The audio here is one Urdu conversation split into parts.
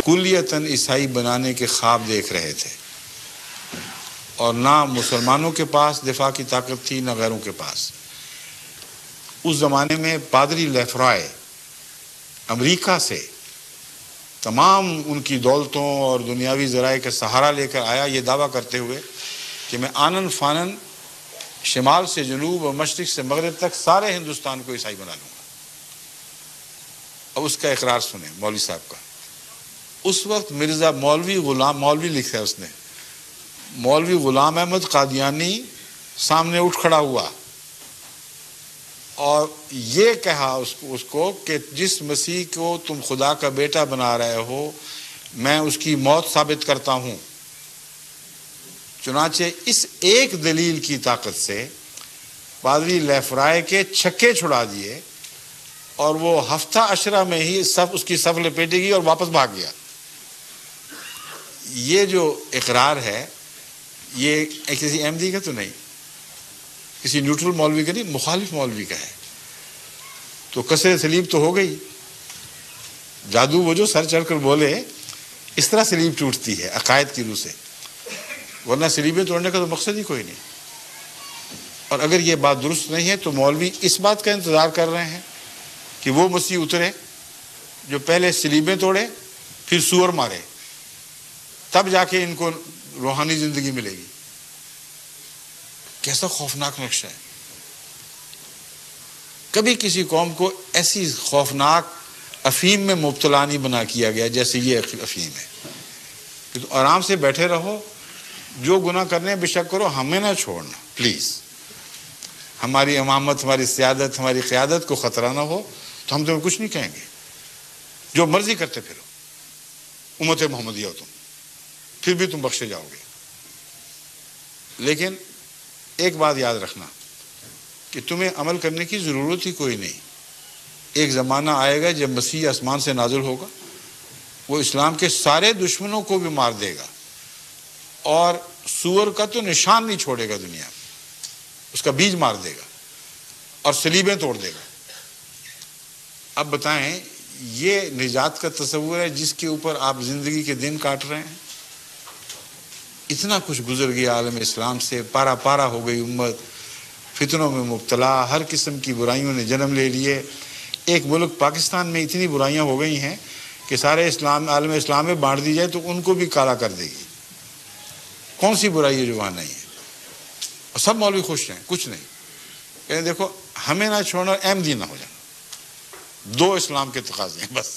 کلیتاً عیسائی بنانے کے خواب دیکھ رہے تھے، اور نہ مسلمانوں کے پاس دفاع کی طاقت تھی نہ غیروں کے پاس۔ اس زمانے میں پادری لیفرائے امریکہ سے تمام ان کی دولتوں اور دنیاوی ذرائع کا سہارا لے کر آیا، یہ دعویٰ کرتے ہوئے کہ میں آنن فانن شمال سے جنوب اور مشرق سے مغرب تک سارے ہندوستان کو عیسائی بنا لوں گا۔ اب اس کا اقرار سنیں مولوی صاحب کا۔ اس وقت مرزا مولوی لکھا ہے اس نے، مولوی غلام احمد قادیانی سامنے اٹھ کھڑا ہوا اور یہ کہا اس کو کہ جس مسیح کو تم خدا کا بیٹا بنا رہے ہو میں اس کی موت ثابت کرتا ہوں۔ چنانچہ اس ایک دلیل کی طاقت سے پادری لیفرائے کے چھکے چھڑا دیے، اور وہ ہفتہ عشرہ میں ہی اس کی صف لپیٹے گی اور واپس بھاگ گیا۔ یہ جو اقرار ہے یہ کسی احمدی کا تو نہیں، کسی نیوٹرل مولوی کا نہیں، مخالف مولوی کا ہے۔ تو کسر سلیب تو ہو گئی، جادو وہ جو سر چڑھ کر بولے اس طرح سلیب ٹوٹتی ہے عقائد کی روح سے، ورنہ سلیبیں توڑنے کا تو مقصد ہی کوئی نہیں۔ اور اگر یہ بات درست نہیں ہے تو مولوی اس بات کا انتظار کر رہے ہیں کہ وہ مسیح اترے جو پہلے سلیبیں توڑے پھر سور مارے، تب جا کے ان کو روحانی زندگی ملے گی۔ کیسا خوفناک نقشہ ہے۔ کبھی کسی قوم کو ایسی خوفناک افہیم میں مبتلا نہیں بنا کیا گیا جیسے یہ افہیم ہے کہ تو آرام سے بیٹھے رہو، جو گناہ کرنے بے شک کرو، ہمیں نہ چھوڑنا پلیز۔ ہماری امامت، ہماری سیادت، ہماری قیادت کو خطرہ نہ ہو تو ہم تمہیں کچھ نہیں کہیں گے، جو مرضی کرتے پھرو، امت محمدیہ ہو تم، پھر بھی تم بخشے جاؤ گے۔ لیکن ایک بات یاد رکھنا کہ تمہیں عمل کرنے کی ضرورت ہی کوئی نہیں۔ ایک زمانہ آئے گا جب مسیح آسمان سے نازل ہوگا، وہ اسلام کے سارے دشمنوں کو بھی مار دے گا، اور سور کا تو نشان نہیں چھوڑے گا دنیا میں، اس کا بیج مار دے گا اور صلیبیں توڑ دے گا۔ اب بتائیں یہ نجات کا تصور ہے جس کے اوپر آپ زندگی کے دن کاٹ رہے ہیں؟ اتنا کچھ گزر گیا عالم اسلام سے، پارا پارا ہو گئی امت، فتنوں میں مبتلا، ہر قسم کی برائیوں نے جنم لے لیے۔ ایک ملک پاکستان میں اتنی برائیاں ہو گئی ہیں کہ سارے عالم اسلام میں بانٹ دی جائے تو ان کو بھی کالا کر دے گی۔ کون سی برائی ہے جو وہاں نہیں ہے؟ اور سب مولوی خوش ہیں، کچھ نہیں، کہیں دیکھو ہمیں نہ چھوڑنا، احمدی نہ ہو جانا، دو اسلام کے تقاضے ہیں بس۔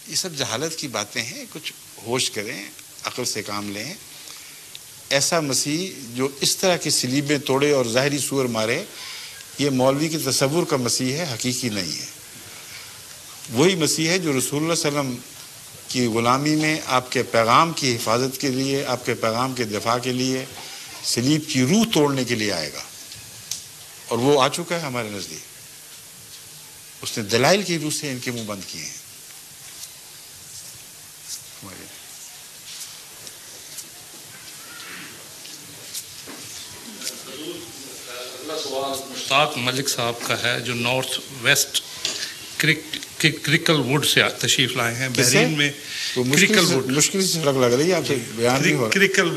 یہ سب جہالت کی باتیں ہیں، کچھ ہوش کریں، عقل سے کام لیں۔ ایسا مسیح جو اس طرح کی صلیبیں توڑے اور ظاہری سور مارے، یہ مولوی کے تصور کا مسیح ہے، حقیقی نہیں ہے۔ وہی مسیح ہے جو رسول اللہ صلی اللہ علیہ وسلم کی غلامی میں آپ کے پیغام کی حفاظت کے لیے، آپ کے پیغام کے دفاع کے لیے صلیب کی روح توڑنے کے لیے آئے گا، اور وہ آ چکا ہے ہمارے نزدیک۔ اس نے دلائل کی روح سے ان کے منہ بند کیے ہیں۔ سوال مشتاق ملک صاحب کا ہے جو نارتھ ویسٹ کرکل ووڈ سے تشریف لائے ہیں بحرین میں۔ مشکل سے سڑک لگ رہی ہے آپ سے بیان نہیں ہو رہا۔ کرکل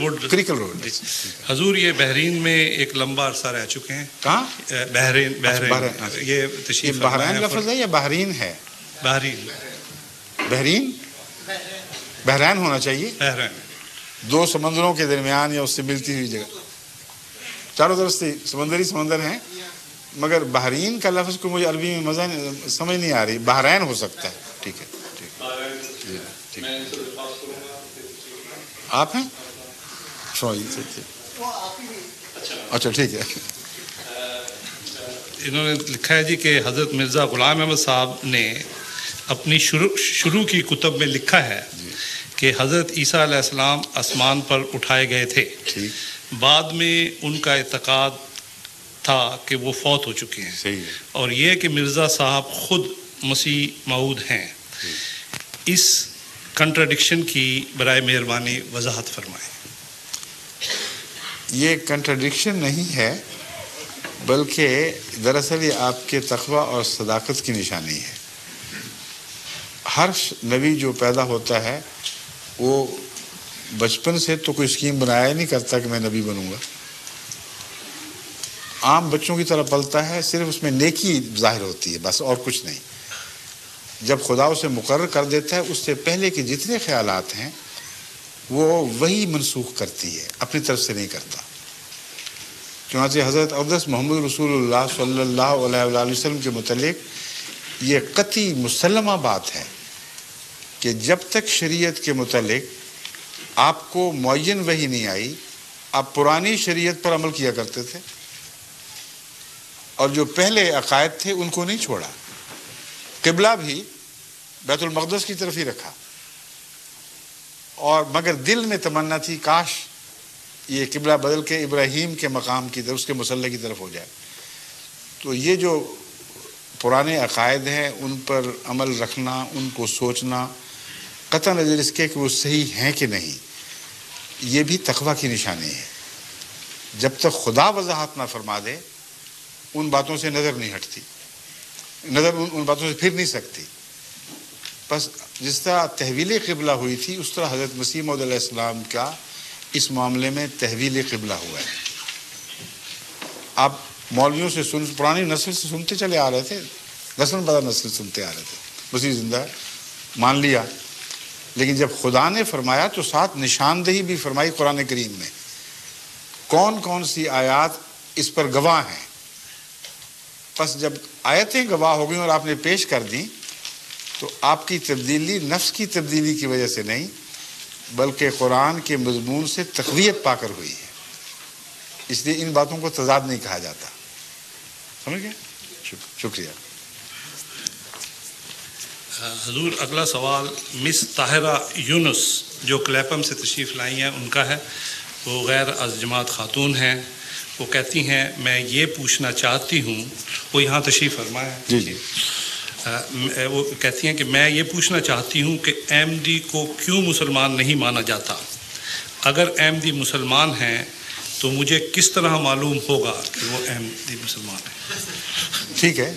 ووڈ حضور، یہ بحرین میں ایک لمبا عرصہ رہ چکے ہیں۔ کہاں؟ بحرین یہ تشریف بحرین لفظ ہے یا بحرین ہے؟ بحرین بحرین ہونا چاہیے، بحرین، دو سمندروں کے درمیان یا اس سے ملتی ہوئی جگہ، چاروں طرف سے سمندر ہیں، مگر بحرین کا لفظ کو مجھے عربی میں مزہ سمجھ نہیں آ رہی۔ بحرین ہو سکتا ہے، ٹھیک ہے، ٹھیک ہے۔ آپ ہیں؟ اچھا ٹھیک ہے۔ انہوں نے لکھا ہے جی کہ حضرت مرزا غلام احمد صاحب نے اپنی شروع کی کتب میں لکھا ہے کہ حضرت عیسیٰ علیہ السلام آسمان پر اٹھائے گئے تھے، بعد میں ان کا اعتقاد تھا کہ وہ فوت ہو چکے ہیں، اور یہ کہ مرزا صاحب خود مسیح موعود ہیں۔ اس کنٹراڈکشن کی برائے مہربانی وضاحت فرمائیں۔ یہ کنٹراڈکشن نہیں ہے، بلکہ دراصل یہ آپ کے تقوی اور صداقت کی نشانی ہے۔ ہر نبی جو پیدا ہوتا ہے وہ بچپن سے تو کوئی اسکیم بنایا نہیں کرتا کہ میں نبی بنوں گا. عام بچوں کی طرح پلتا ہے, صرف اس میں نیکی ظاہر ہوتی ہے بس, اور کچھ نہیں. جب خدا اسے مقرر کر دیتا ہے اس سے پہلے کے جتنے خیالات ہیں وہ وہی منسوخ کرتی ہے, اپنی طرف سے نہیں کرتا. چنانچہ حضرت اقدس محمد رسول اللہ صلی اللہ علیہ وآلہ وسلم کے متعلق یہ قطعی مسلمہ بات ہے کہ جب تک شریعت کے متعلق آپ کو معین وحی نہیں آئی, آپ پرانی شریعت پر عمل کیا کرتے تھے, اور جو پہلے عقائد تھے ان کو نہیں چھوڑا. قبلہ بھی بیت المقدس کی طرف ہی رکھا, اور مگر دل میں تمنا تھی کاش یہ قبلہ بدل کے ابراہیم کے مقام کی طرف, اس کے مصلی کی طرف ہو جائے. تو یہ جو پرانے عقائد ہیں ان پر عمل رکھنا, ان کو سوچنا, قطع نظر اس کے کہ وہ صحیح ہیں کہ نہیں, یہ بھی تقویٰ کی نشانی ہے. جب تک خدا وضاحت نہ فرما دے ان باتوں سے نظر نہیں ہٹتی, نظر ان باتوں سے پھر نہیں سکتی. بس جس طرح تحویل قبلہ ہوئی تھی اس طرح حضرت مسیح موعود علیہ السلام کا اس معاملے میں تحویل قبلہ ہوا ہے. آپ مولویوں سے پرانی نسل سے سنتے چلے آ رہے تھے, نسل بدر نسل سنتے آ رہے تھے, مسیح زندہ ہے مان لیا, لیکن جب خدا نے فرمایا تو ساتھ نشاندہی بھی فرمائی قرآن کریم میں. کون کون سی آیات اس پر گواہ ہیں. پس جب آیتیں گواہ ہو گئیں اور آپ نے پیش کر دیں تو آپ کی تبدیلی نفس کی تبدیلی کی وجہ سے نہیں بلکہ قرآن کے مضمون سے تقویت پا کر ہوئی ہے. اس لیے ان باتوں کو تضاد نہیں کہا جاتا. سمجھ گئے؟ شکریہ. حضور اگلا سوال مس طاہرہ یونس جو کلیپم سے تشریف لائی ہیں ان کا ہے. وہ غیر از جماعت خاتون ہیں. وہ کہتی ہیں میں یہ پوچھنا چاہتی ہوں, وہ یہاں تشریف فرما ہے. جی جی. وہ کہتی ہیں کہ میں یہ پوچھنا چاہتی ہوں کہ احمدی کو کیوں مسلمان نہیں مانا جاتا؟ اگر احمدی مسلمان ہیں تو مجھے کس طرح معلوم ہوگا کہ وہ احمدی مسلمان ہیں؟ ٹھیک ہے,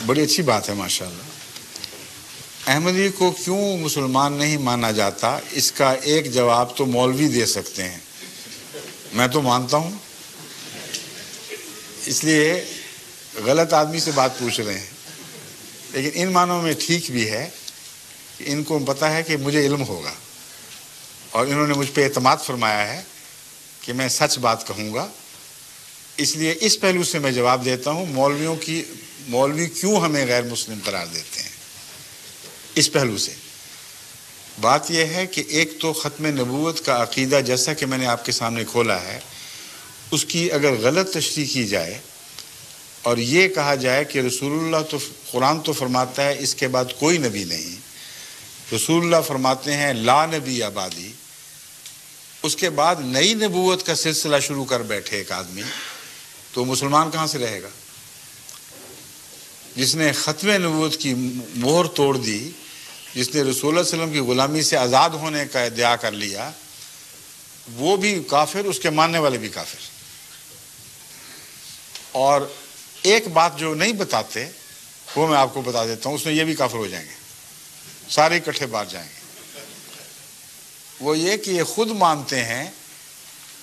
بڑی اچھی بات ہے ماشاءاللہ. احمدی کو کیوں مسلمان نہیں مانا جاتا اس کا ایک جواب تو مولوی دے سکتے ہیں, میں تو مانتا ہوں. اس لیے غلط آدمی سے بات پوچھ رہے ہیں, لیکن ان معنوں میں ٹھیک بھی ہے کہ ان کو پتہ ہے کہ مجھے علم ہوگا اور انہوں نے مجھ پہ اعتماد فرمایا ہے کہ میں سچ بات کہوں گا. اس لیے اس پہلو سے میں جواب دیتا ہوں مولوی کیوں ہمیں غیر مسلم قرار دیتے ہیں. اس پہلو سے بات یہ ہے کہ ایک تو ختم نبوت کا عقیدہ جیسا کہ میں نے آپ کے سامنے کھولا ہے اس کی اگر غلط تشریح کی جائے اور یہ کہا جائے کہ رسول اللہ تو قرآن تو فرماتا ہے اس کے بعد کوئی نبی نہیں, رسول اللہ فرماتے ہیں لا نبی آبادی, اس کے بعد نئی نبوت کا سلسلہ شروع کر بیٹھے ایک آدمی, تو مسلمان کہاں سے رہے گا؟ جس نے ختم نبوت کی مہر توڑ دی, جس نے رسول اللہ علیہ وسلم کی غلامی سے آزاد ہونے کا ادعا کر لیا, وہ بھی کافر, اس کے ماننے والے بھی کافر. اور ایک بات جو نہیں بتاتے وہ میں آپ کو بتا دیتا ہوں, اس میں یہ بھی کافر ہو جائیں گے, سارے اکٹھے باہر جائیں گے. وہ یہ کہ یہ خود مانتے ہیں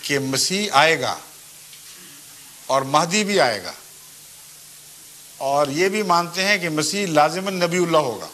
کہ مسیح آئے گا اور مہدی بھی آئے گا, اور یہ بھی مانتے ہیں کہ مسیح لازماً نبی اللہ ہوگا.